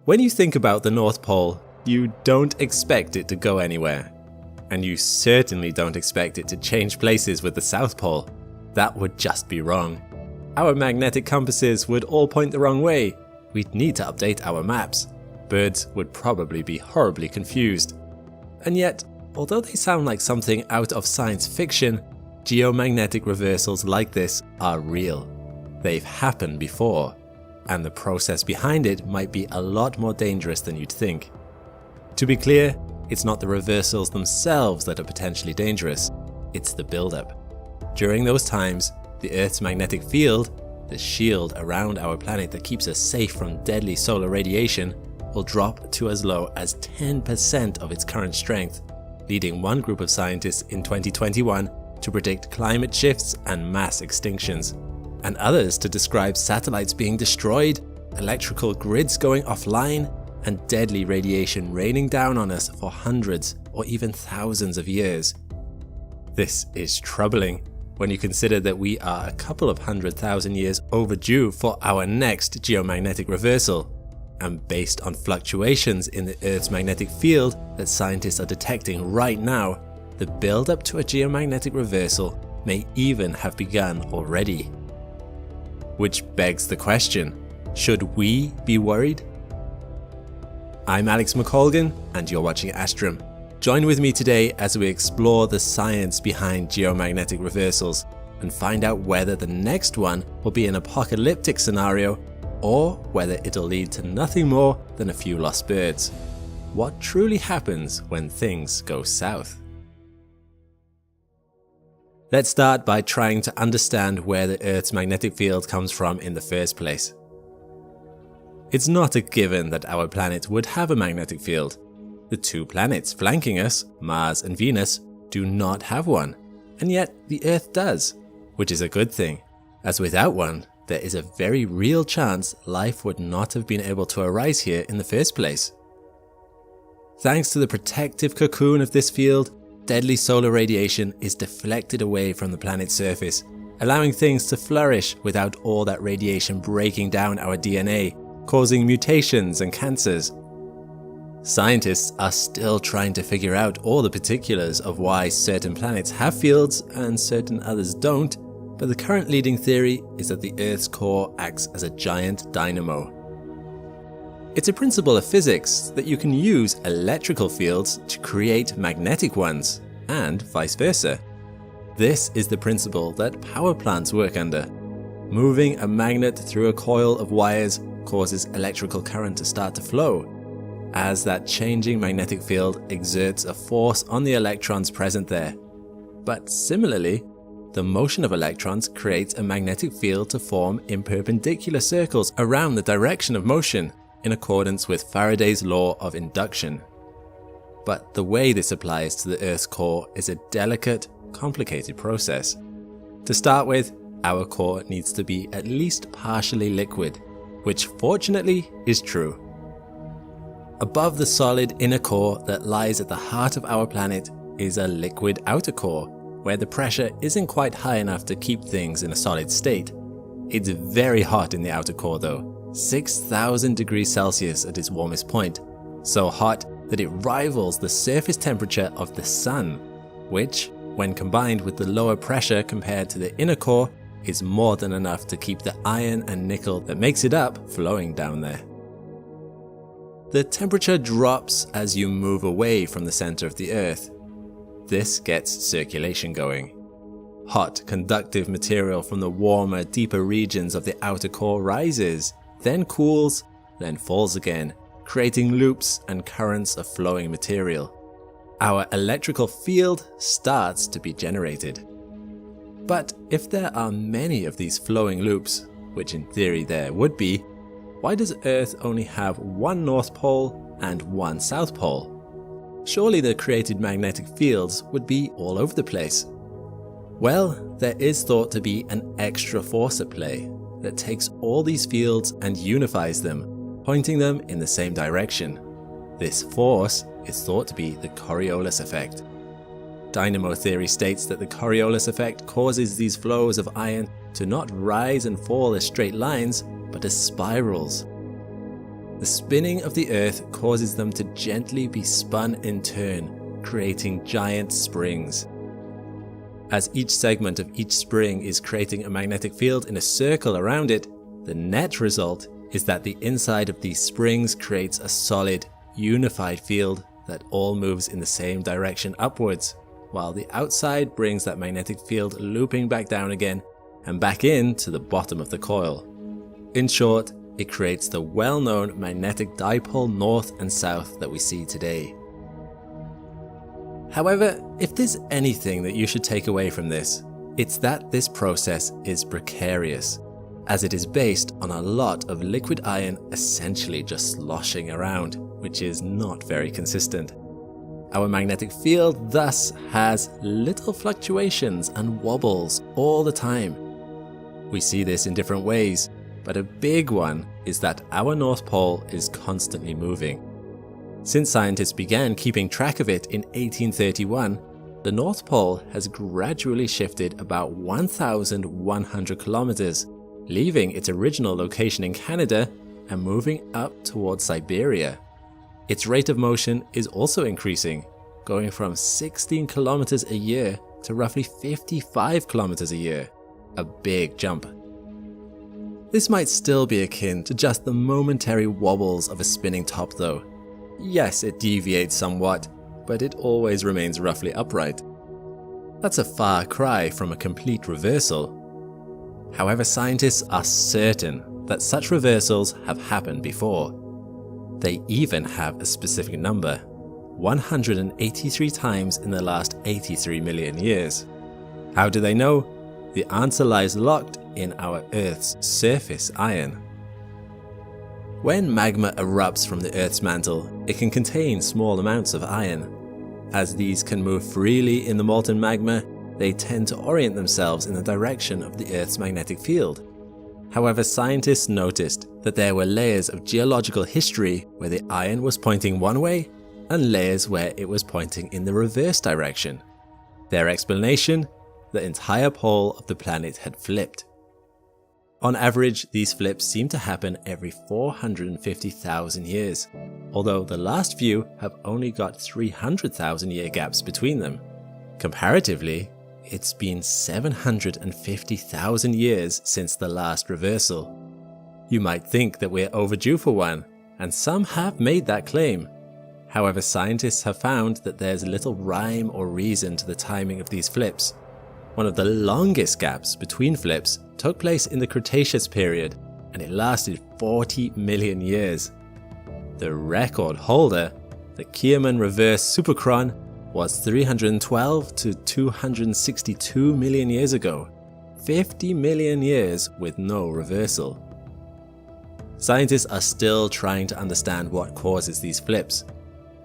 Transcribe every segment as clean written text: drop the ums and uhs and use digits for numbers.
When you think about the North Pole, you don't expect it to go anywhere. And you certainly don't expect it to change places with the South Pole. That would just be wrong. Our magnetic compasses would all point the wrong way. We'd need to update our maps. Birds would probably be horribly confused. And yet, although they sound like something out of science fiction, geomagnetic reversals like this are real. They've happened before, and the process behind it might be a lot more dangerous than you'd think. To be clear, it's not the reversals themselves that are potentially dangerous, it's the buildup. During those times, the Earth's magnetic field, the shield around our planet that keeps us safe from deadly solar radiation, will drop to as low as 10% of its current strength, leading one group of scientists in 2021 to predict climate shifts and mass extinctions, and others to describe satellites being destroyed, electrical grids going offline, and deadly radiation raining down on us for hundreds or even thousands of years. This is troubling when you consider that we are a couple of 100,000 years overdue for our next geomagnetic reversal, and based on fluctuations in the Earth's magnetic field that scientists are detecting right now, the build-up to a geomagnetic reversal may even have begun already. Which begs the question, should we be worried? I'm Alex McColgan, and you're watching Astrum. Join with me today as we explore the science behind geomagnetic reversals and find out whether the next one will be an apocalyptic scenario or whether it'll lead to nothing more than a few lost birds. What truly happens when things go south? Let's start by trying to understand where the Earth's magnetic field comes from in the first place. It's not a given that our planet would have a magnetic field. The two planets flanking us, Mars and Venus, do not have one, and yet the Earth does, which is a good thing, as without one, there is a very real chance life would not have been able to arise here in the first place. Thanks to the protective cocoon of this field, deadly solar radiation is deflected away from the planet's surface, allowing things to flourish without all that radiation breaking down our DNA, causing mutations and cancers. Scientists are still trying to figure out all the particulars of why certain planets have fields and certain others don't, but the current leading theory is that the Earth's core acts as a giant dynamo. It's a principle of physics that you can use electrical fields to create magnetic ones, and vice versa. This is the principle that power plants work under. Moving a magnet through a coil of wires causes electrical current to start to flow, as that changing magnetic field exerts a force on the electrons present there. But similarly, the motion of electrons creates a magnetic field to form in perpendicular circles around the direction of motion, in accordance with Faraday's law of induction. But the way this applies to the Earth's core is a delicate, complicated process. To start with, our core needs to be at least partially liquid, which fortunately is true. Above the solid inner core that lies at the heart of our planet is a liquid outer core, where the pressure isn't quite high enough to keep things in a solid state. It's very hot in the outer core though, 6,000 degrees Celsius at its warmest point, so hot that it rivals the surface temperature of the Sun, which, when combined with the lower pressure compared to the inner core, is more than enough to keep the iron and nickel that makes it up flowing down there. The temperature drops as you move away from the center of the Earth. This gets circulation going. Hot, conductive material from the warmer, deeper regions of the outer core rises, then cools, then falls again, creating loops and currents of flowing material. Our electrical field starts to be generated. But if there are many of these flowing loops, which in theory there would be, why does Earth only have one North Pole and one South Pole? Surely the created magnetic fields would be all over the place. Well, there is thought to be an extra force at play that takes all these fields and unifies them, pointing them in the same direction. This force is thought to be the Coriolis effect. Dynamo theory states that the Coriolis effect causes these flows of iron to not rise and fall as straight lines, but as spirals. The spinning of the Earth causes them to gently be spun in turn, creating giant springs. As each segment of each spring is creating a magnetic field in a circle around it, the net result is that the inside of these springs creates a solid, unified field that all moves in the same direction upwards, while the outside brings that magnetic field looping back down again and back in to the bottom of the coil. In short, it creates the well-known magnetic dipole north and south that we see today. However, if there's anything that you should take away from this, it's that this process is precarious, as it is based on a lot of liquid iron essentially just sloshing around, which is not very consistent. Our magnetic field thus has little fluctuations and wobbles all the time. We see this in different ways, but a big one is that our North Pole is constantly moving. Since scientists began keeping track of it in 1831, the North Pole has gradually shifted about 1,100 kilometers, leaving its original location in Canada and moving up towards Siberia. Its rate of motion is also increasing, going from 16 kilometers a year to roughly 55 kilometers a year, a big jump. This might still be akin to just the momentary wobbles of a spinning top though. Yes, it deviates somewhat, but it always remains roughly upright. That's a far cry from a complete reversal. However, scientists are certain that such reversals have happened before. They even have a specific number, 183 times in the last 83 million years. How do they know? The answer lies locked in our Earth's surface iron. When magma erupts from the Earth's mantle, it can contain small amounts of iron. As these can move freely in the molten magma, they tend to orient themselves in the direction of the Earth's magnetic field. However, scientists noticed that there were layers of geological history where the iron was pointing one way and layers where it was pointing in the reverse direction. Their explanation? The entire pole of the planet had flipped. On average, these flips seem to happen every 450,000 years, although the last few have only got 300,000 year gaps between them. Comparatively, it's been 750,000 years since the last reversal. You might think that we're overdue for one, and some have made that claim. However, scientists have found that there's little rhyme or reason to the timing of these flips. One of the longest gaps between flips took place in the Cretaceous period, and it lasted 40 million years. The record holder, the Kierman reverse superchron, was 312 to 262 million years ago, 50 million years with no reversal. Scientists are still trying to understand what causes these flips.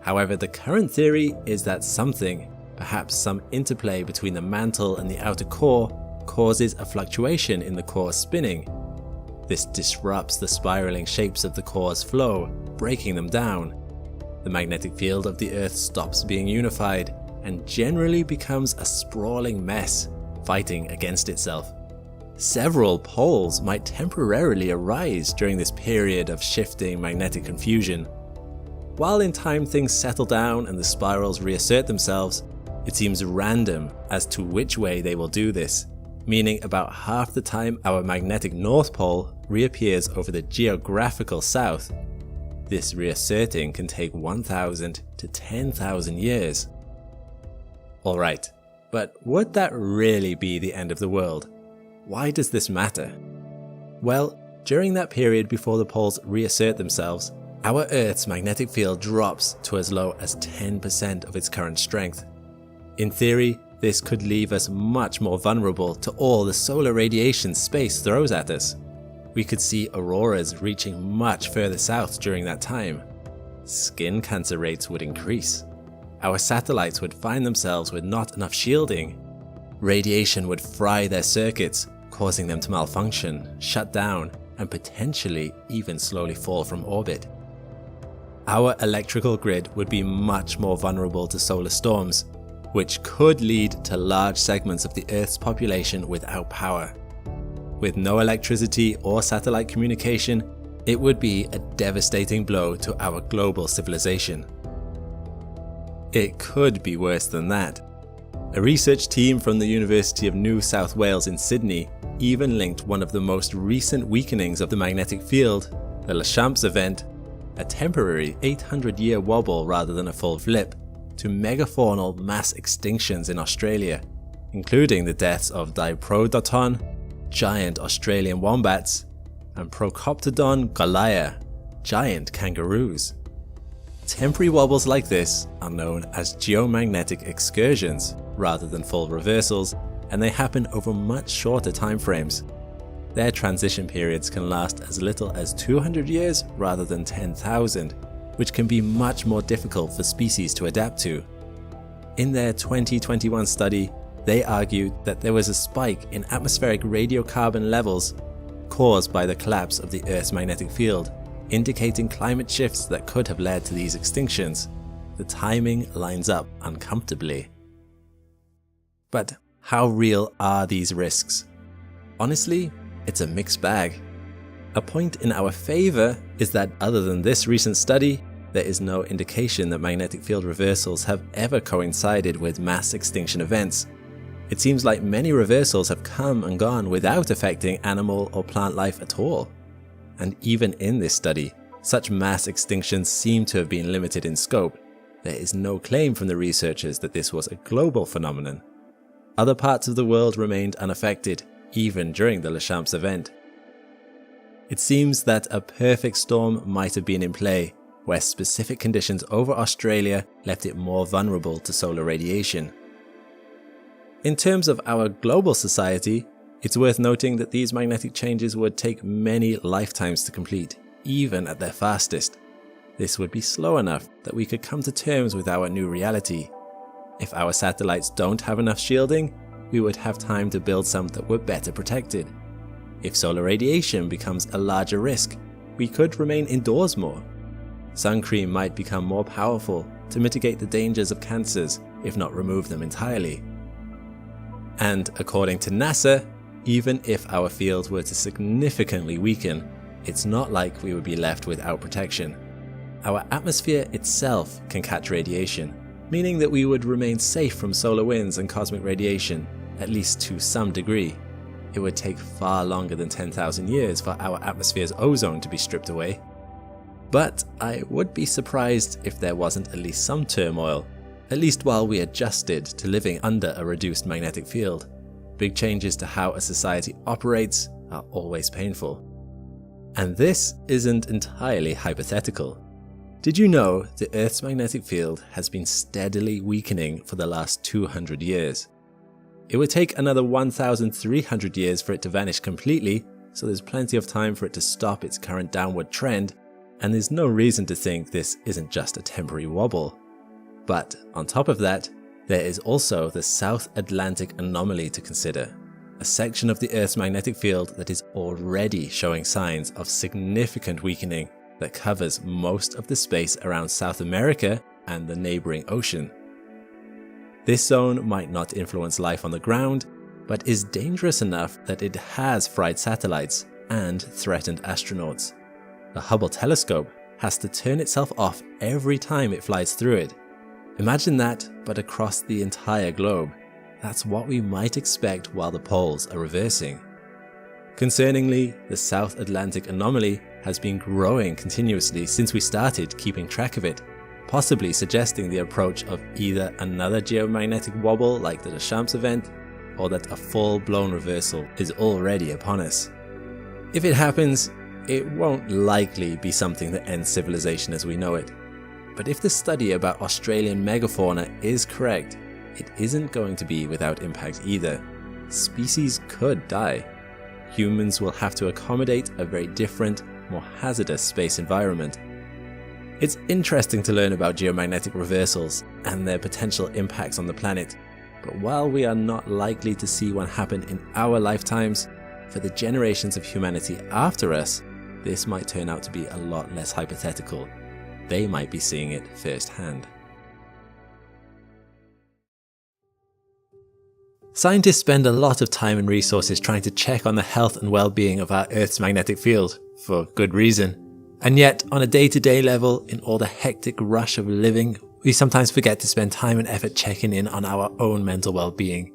However, the current theory is that something, perhaps some interplay between the mantle and the outer core, causes a fluctuation in the core spinning. This disrupts the spiraling shapes of the core's flow, breaking them down. The magnetic field of the Earth stops being unified and generally becomes a sprawling mess, fighting against itself. Several poles might temporarily arise during this period of shifting magnetic confusion. While in time things settle down and the spirals reassert themselves, it seems random as to which way they will do this, meaning about half the time our magnetic North Pole reappears over the geographical south. This reasserting can take 1,000 to 10,000 years. Alright, but would that really be the end of the world? Why does this matter? Well, during that period before the poles reassert themselves, our Earth's magnetic field drops to as low as 10% of its current strength. In theory, this could leave us much more vulnerable to all the solar radiation space throws at us. We could see auroras reaching much further south during that time. Skin cancer rates would increase. Our satellites would find themselves with not enough shielding. Radiation would fry their circuits, causing them to malfunction, shut down, and potentially even slowly fall from orbit. Our electrical grid would be much more vulnerable to solar storms, which could lead to large segments of the Earth's population without power. With no electricity or satellite communication, It would be a devastating blow to our global civilization. It could be worse than that. A research team from the University of New South Wales in Sydney even linked one of the most recent weakenings of the magnetic field, the Lachamps event, a temporary 800-year wobble rather than a full flip, to megafaunal mass extinctions in Australia, including the deaths of Diprotodon, giant Australian wombats, and Procoptodon goliath, giant kangaroos. Temporary wobbles like this are known as geomagnetic excursions rather than full reversals, and they happen over much shorter time frames. Their transition periods can last as little as 200 years rather than 10,000, which can be much more difficult for species to adapt to. In their 2021 study, they argued that there was a spike in atmospheric radiocarbon levels caused by the collapse of the Earth's magnetic field, indicating climate shifts that could have led to these extinctions. The timing lines up uncomfortably. But how real are these risks? Honestly, it's a mixed bag. A point in our favor is that other than this recent study, there is no indication that magnetic field reversals have ever coincided with mass extinction events. It seems like many reversals have come and gone without affecting animal or plant life at all. And even in this study, such mass extinctions seem to have been limited in scope. There is no claim from the researchers that this was a global phenomenon. Other parts of the world remained unaffected, even during the Lachamps event. It seems that a perfect storm might have been in play, where specific conditions over Australia left it more vulnerable to solar radiation. In terms of our global society, it's worth noting that these magnetic changes would take many lifetimes to complete, even at their fastest. This would be slow enough that we could come to terms with our new reality. If our satellites don't have enough shielding, we would have time to build some that were better protected. If solar radiation becomes a larger risk, we could remain indoors more. Sun cream might become more powerful to mitigate the dangers of cancers, if not remove them entirely. And according to NASA, even if our field were to significantly weaken, it's not like we would be left without protection. Our atmosphere itself can catch radiation, meaning that we would remain safe from solar winds and cosmic radiation, at least to some degree. It would take far longer than 10,000 years for our atmosphere's ozone to be stripped away. But I would be surprised if there wasn't at least some turmoil, at least while we adjusted to living under a reduced magnetic field. Big changes to how a society operates are always painful. And this isn't entirely hypothetical. Did you know the Earth's magnetic field has been steadily weakening for the last 200 years? It would take another 1,300 years for it to vanish completely, so there's plenty of time for it to stop its current downward trend, and there's no reason to think this isn't just a temporary wobble. But on top of that, there is also the South Atlantic anomaly to consider, a section of the Earth's magnetic field that is already showing signs of significant weakening that covers most of the space around South America and the neighboring ocean. This zone might not influence life on the ground, but is dangerous enough that it has fried satellites and threatened astronauts. The Hubble telescope has to turn itself off every time it flies through it. Imagine that, but across the entire globe. That's what we might expect while the poles are reversing. Concerningly, the South Atlantic anomaly has been growing continuously since we started keeping track of it, possibly suggesting the approach of either another geomagnetic wobble like the Lachamps event, or that a full-blown reversal is already upon us. If it happens, it won't likely be something that ends civilization as we know it. But if the study about Australian megafauna is correct, it isn't going to be without impact either. Species could die. Humans will have to accommodate a very different, more hazardous space environment. It's interesting to learn about geomagnetic reversals and their potential impacts on the planet, but while we are not likely to see one happen in our lifetimes, for the generations of humanity after us, this might turn out to be a lot less hypothetical. They might be seeing it firsthand. Scientists spend a lot of time and resources trying to check on the health and well-being of our Earth's magnetic field, for good reason. And yet, on a day-to-day level, in all the hectic rush of living, we sometimes forget to spend time and effort checking in on our own mental well-being.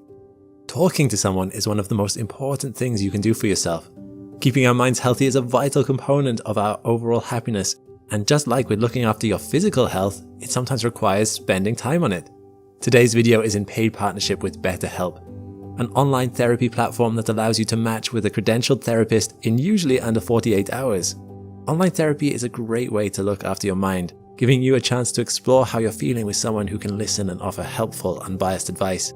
Talking to someone is one of the most important things you can do for yourself. Keeping our minds healthy is a vital component of our overall happiness, and just like with looking after your physical health, it sometimes requires spending time on it. Today's video is in paid partnership with BetterHelp, an online therapy platform that allows you to match with a credentialed therapist in usually under 48 hours. Online therapy is a great way to look after your mind, giving you a chance to explore how you're feeling with someone who can listen and offer helpful, unbiased advice.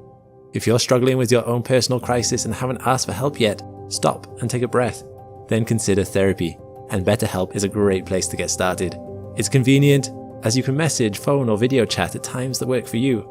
If you're struggling with your own personal crisis and haven't asked for help yet, stop and take a breath. Then consider therapy, and BetterHelp is a great place to get started. It's convenient, as you can message, phone or video chat at times that work for you.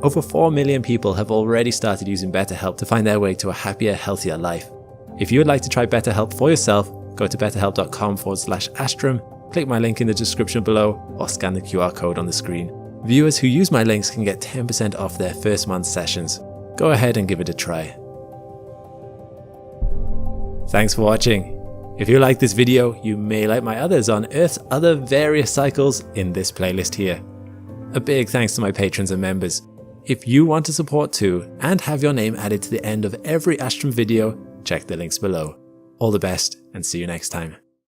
Over 4 million people have already started using BetterHelp to find their way to a happier, healthier life. If you would like to try BetterHelp for yourself, go to betterhelp.com/Astrum, click my link in the description below, or scan the QR code on the screen. Viewers who use my links can get 10% off their first month's sessions. Go ahead and give it a try. Thanks for watching. If you like this video, you may like my others on Earth's other various cycles in this playlist here. A big thanks to my patrons and members. If you want to support too, and have your name added to the end of every Astrum video, check the links below. All the best, and see you next time.